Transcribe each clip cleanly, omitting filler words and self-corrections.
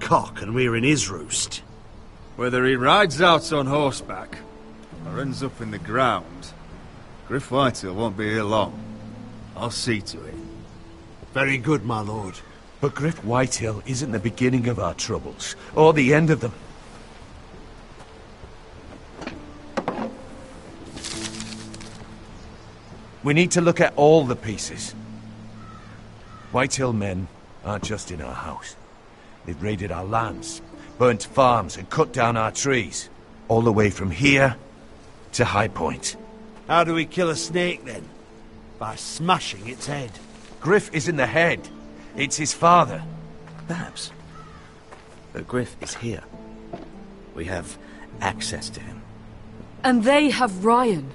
cock and we're in his roost. Whether he rides out on horseback or ends up in the ground, Griff Whitehill won't be here long. I'll see to it. Very good, my lord. But Griff Whitehill isn't the beginning of our troubles, or the end of them. We need to look at all the pieces. Whitehill men aren't just in our house. They've raided our lands, burnt farms and cut down our trees. All the way from here to High Point. How do we kill a snake, then? By smashing its head. Griff isn't the head. It's his father. Perhaps. But Griff is here. We have access to him. And they have Ryan.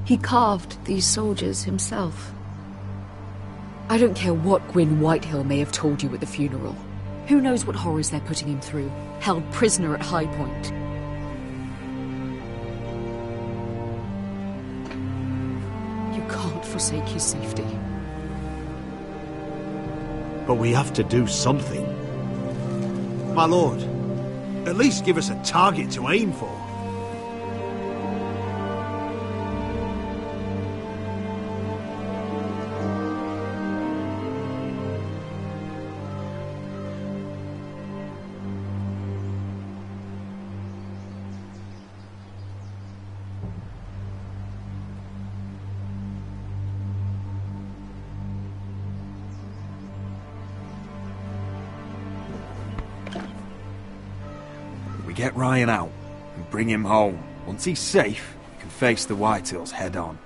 He carved these soldiers himself. I don't care what Gwyn Whitehill may have told you at the funeral. Who knows what horrors they're putting him through, held prisoner at High Point. You can't forsake his safety. But we have to do something. My lord, at least give us a target to aim for. We get Ryan out and bring him home. Once he's safe, we can face the Whitehills head on.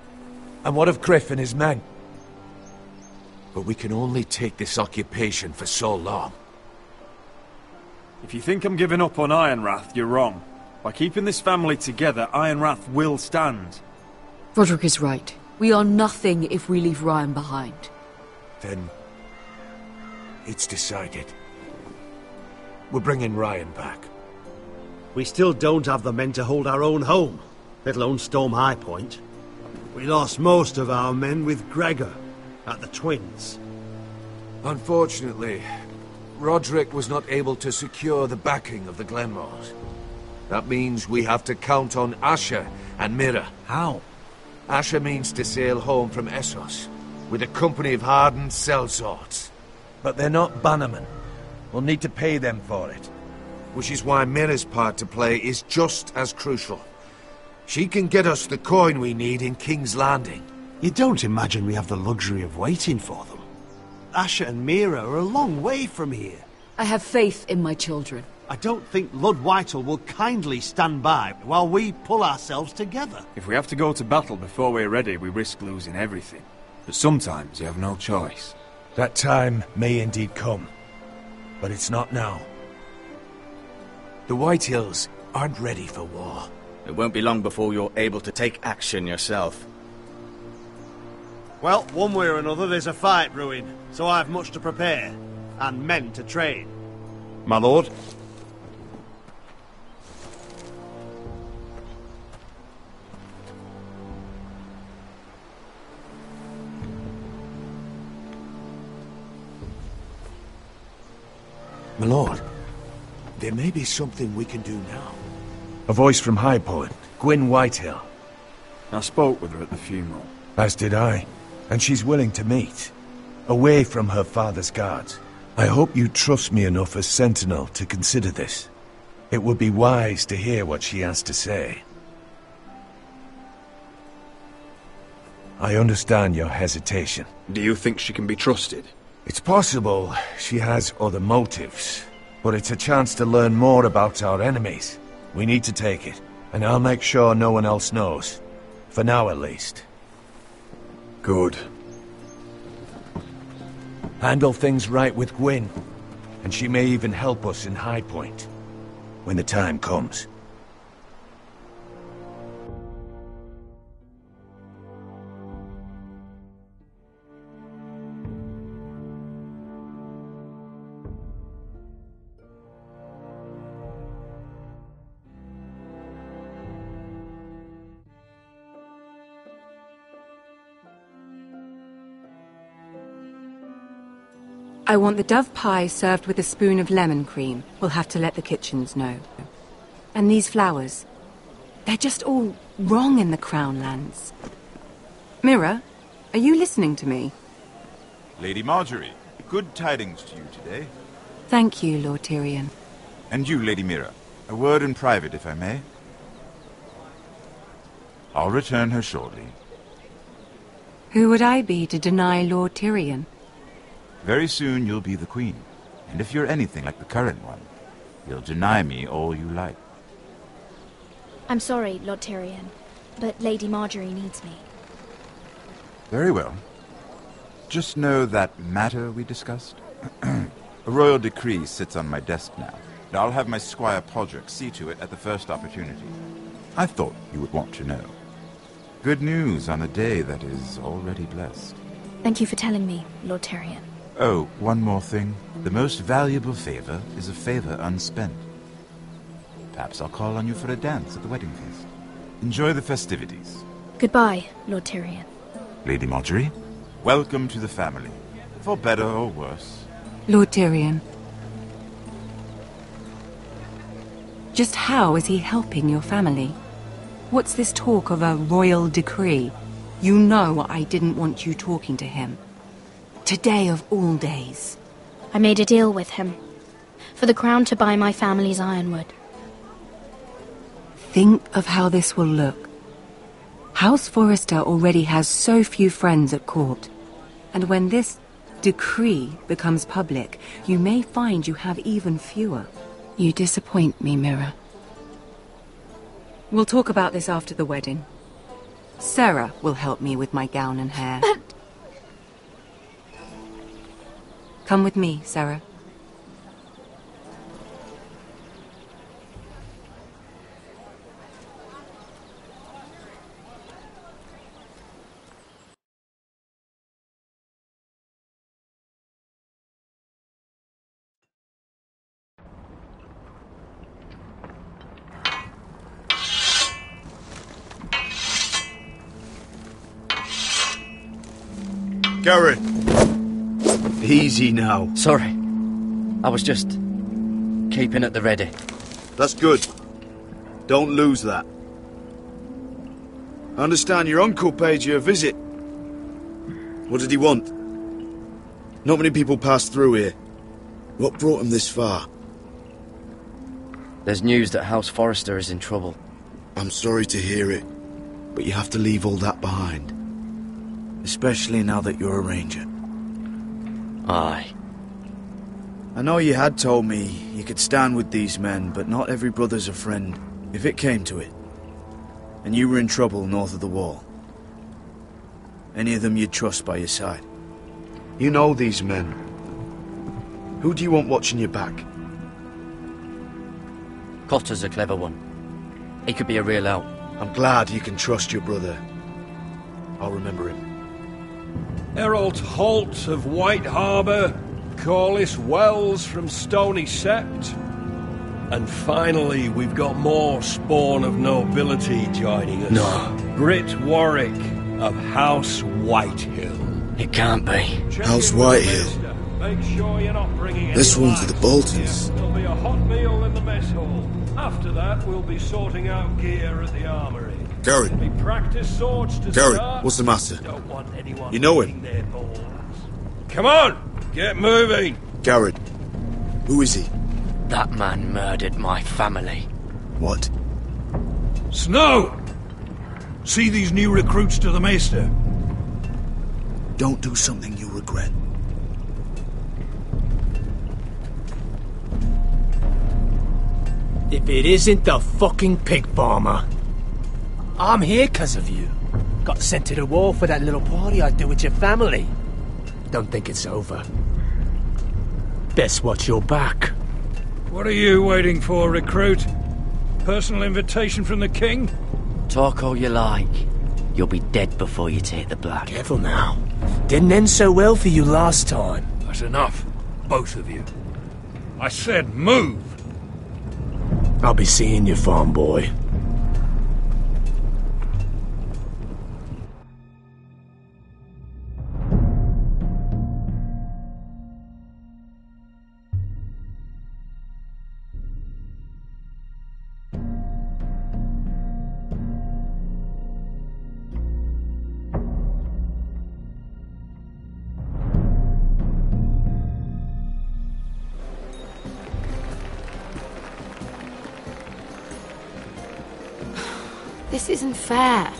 And what of Griff and his men? But we can only take this occupation for so long. If you think I'm giving up on Ironrath, you're wrong. By keeping this family together, Ironrath will stand. Roderick is right. We are nothing if we leave Ryan behind. Then it's decided. We're bringing Ryan back. We still don't have the men to hold our own home, let alone storm High Point. We lost most of our men with Gregor at the Twins. Unfortunately, Roderick was not able to secure the backing of the Glenmores. That means we have to count on Asher and Mira. How? Asher means to sail home from Essos, with a company of hardened sellswords. But they're not bannermen. We'll need to pay them for it. Which is why Mira's part to play is just as crucial. She can get us the coin we need in King's Landing. You don't imagine we have the luxury of waiting for them? Asher and Mira are a long way from here. I have faith in my children. I don't think Lord Whitehill will kindly stand by while we pull ourselves together. If we have to go to battle before we're ready, we risk losing everything. But sometimes you have no choice. That time may indeed come, but it's not now. The Whitehills aren't ready for war. It won't be long before you're able to take action yourself. Well, one way or another there's a fight brewing, so I've much to prepare, and men to train. My lord? My lord, there may be something we can do now. A voice from High Point, Gwyn Whitehill. I spoke with her at the funeral. As did I. And she's willing to meet. Away from her father's guards. I hope you trust me enough as Sentinel to consider this. It would be wise to hear what she has to say. I understand your hesitation. Do you think she can be trusted? It's possible she has other motives, but it's a chance to learn more about our enemies. We need to take it, and I'll make sure no one else knows. For now, at least. Good. Handle things right with Gwyn, and she may even help us in High Point, when the time comes. I want the dove pie served with a spoon of lemon cream. We'll have to let the kitchens know. And these flowers. They're just all wrong in the Crown lands. Mira, are you listening to me? Lady Marjorie, good tidings to you today. Thank you, Lord Tyrion. And you, Lady Mira. A word in private, if I may. I'll return her shortly. Who would I be to deny Lord Tyrion? Very soon you'll be the queen. And if you're anything like the current one, you'll deny me all you like. I'm sorry, Lord Tyrion, but Lady Marjorie needs me. Very well. Just know that matter we discussed? A royal decree sits on my desk now, and I'll have my Squire Podrick see to it at the first opportunity. I thought you would want to know. Good news on a day that is already blessed. Thank you for telling me, Lord Tyrion. Oh, one more thing. The most valuable favor is a favor unspent. Perhaps I'll call on you for a dance at the wedding feast. Enjoy the festivities. Goodbye, Lord Tyrion. Lady Marjorie, welcome to the family. For better or worse. Lord Tyrion. Just how is he helping your family? What's this talk of a royal decree? You know I didn't want you talking to him. Today of all days. I made a deal with him. For the crown to buy my family's ironwood. Think of how this will look. House Forrester already has so few friends at court. And when this decree becomes public, you may find you have even fewer. You disappoint me, Mira. We'll talk about this after the wedding. Sarah will help me with my gown and hair. But... Come with me, Sarah. Garrett! Easy now. Sorry. I was just keeping at the ready. That's good. Don't lose that. I understand your uncle paid you a visit. What did he want? Not many people pass through here. What brought him this far? There's news that House Forrester is in trouble. I'm sorry to hear it, but you have to leave all that behind. Especially now that you're a ranger. Aye. I know you had told me you could stand with these men, but not every brother's a friend, if it came to it. And you were in trouble north of the wall. Any of them you'd trust by your side. You know these men. Who do you want watching your back? Cotter's a clever one. He could be a real help. I'm glad you can trust your brother. I'll remember him. Errol Holt of White Harbour, Corliss Wells from Stony Sept. And finally, we've got more spawn of nobility joining us. No. Grit Warwick of House Whitehill. It can't be. House Whitehill. Make sure you're not bringing This one's to the Boltons. There'll be a hot meal in the mess hall. After that, we'll be sorting out gear at the armory. Garrett. Be practice swords to Garrett, start. what's the matter? Don't want anyone You know him? licking their balls. Come on, get moving. Garrett. Who is he? That man murdered my family. What? Snow! See these new recruits to the Maester? Don't do something you regret. If it isn't the fucking pig farmer. I'm here 'cause of you. Got sent to the war for that little party I did with your family. Don't think it's over. Best watch your back. What are you waiting for, recruit? Personal invitation from the king? Talk all you like. You'll be dead before you take the black. Careful now. Didn't end so well for you last time. That's enough, both of you. I said move! I'll be seeing you, farm boy. This isn't fair.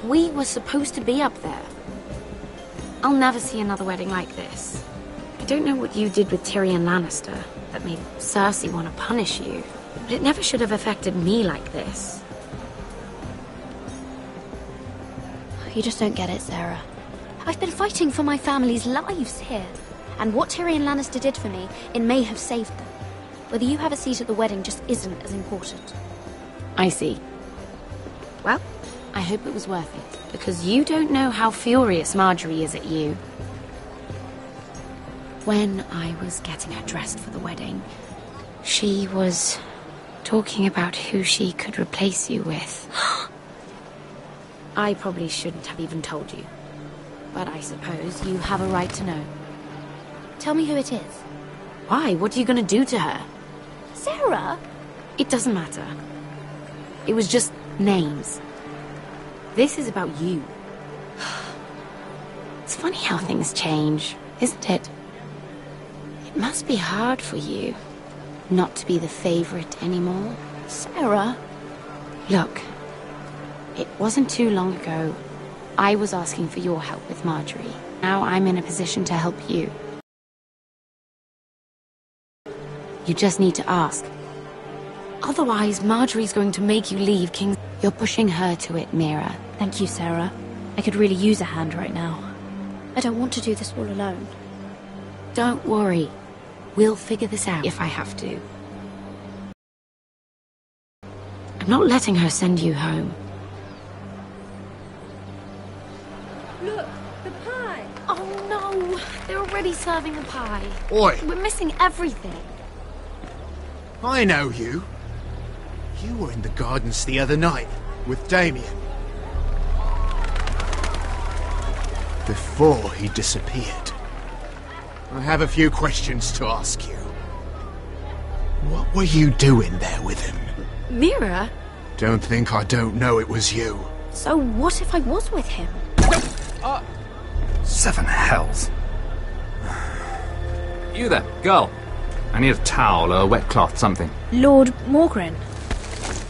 We were supposed to be up there. I'll never see another wedding like this. I don't know what you did with Tyrion Lannister that made Cersei want to punish you, but it never should have affected me like this. You just don't get it, Sarah. I've been fighting for my family's lives here, and what Tyrion Lannister did for me, it may have saved them. Whether you have a seat at the wedding just isn't as important. I see. Well, I hope it was worth it, because you don't know how furious Marjorie is at you. When I was getting her dressed for the wedding, she was talking about who she could replace you with. I probably shouldn't have even told you, but I suppose you have a right to know. Tell me who it is. Why? What are you going to do to her? Sarah? It doesn't matter. It was just names. This is about you. It's funny how things change, isn't it? It must be hard for you not to be the favorite anymore. Sarah? Look, it wasn't too long ago I was asking for your help with Marjorie. Now I'm in a position to help you. You just need to ask. Otherwise, Marjorie's going to make you leave King's... You're pushing her to it, Mira. Thank you, Sarah. I could really use a hand right now. I don't want to do this all alone. Don't worry. We'll figure this out if I have to. I'm not letting her send you home. Look, the pie! Oh no! They're already serving the pie. Oi! We're missing everything. I know you. You were in the gardens the other night with Damien. Before he disappeared. I have a few questions to ask you. What were you doing there with him? Mira? Don't think I don't know it was you. So what if I was with him? Seven hells. You there, girl. I need a towel or a wet cloth, something. Lord Morgren.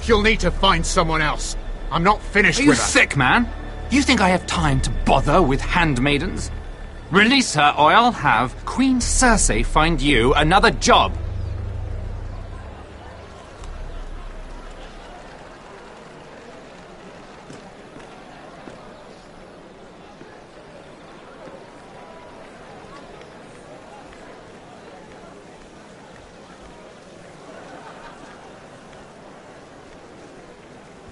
You'll need to find someone else. I'm not finished with her. Are you sick, man? You think I have time to bother with handmaidens? Release her, or I'll have Queen Cersei find you another job.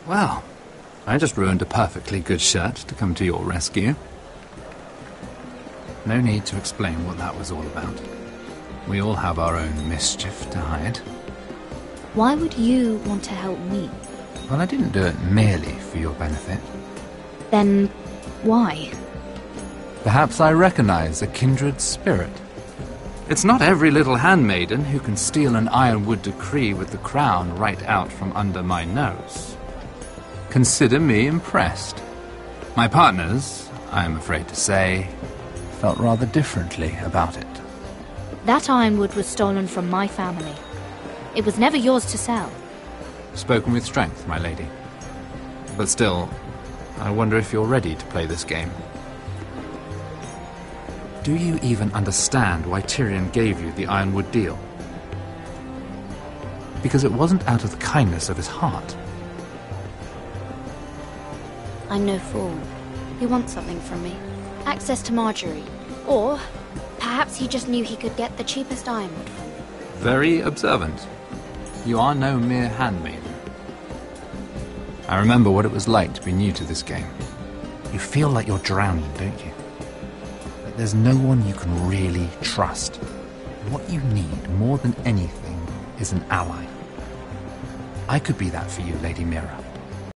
Well, I just ruined a perfectly good shirt to come to your rescue. No need to explain what that was all about. We all have our own mischief to hide. Why would you want to help me? Well, I didn't do it merely for your benefit. Then why? Perhaps I recognize a kindred spirit. It's not every little handmaiden who can steal an ironwood decree with the crown right out from under my nose. Consider me impressed. My partners, I am afraid to say, felt rather differently about it. That ironwood was stolen from my family. It was never yours to sell. Spoken with strength, my lady. But still, I wonder if you're ready to play this game. Do you even understand why Tyrion gave you the ironwood deal? Because it wasn't out of the kindness of his heart. I'm no fool. He wants something from me. Access to Marjorie. Or perhaps he just knew he could get the cheapest ironwood from me. Very observant. You are no mere handmaiden. I remember what it was like to be new to this game. You feel like you're drowning, don't you? But there's no one you can really trust. What you need, more than anything, is an ally. I could be that for you, Lady Mira.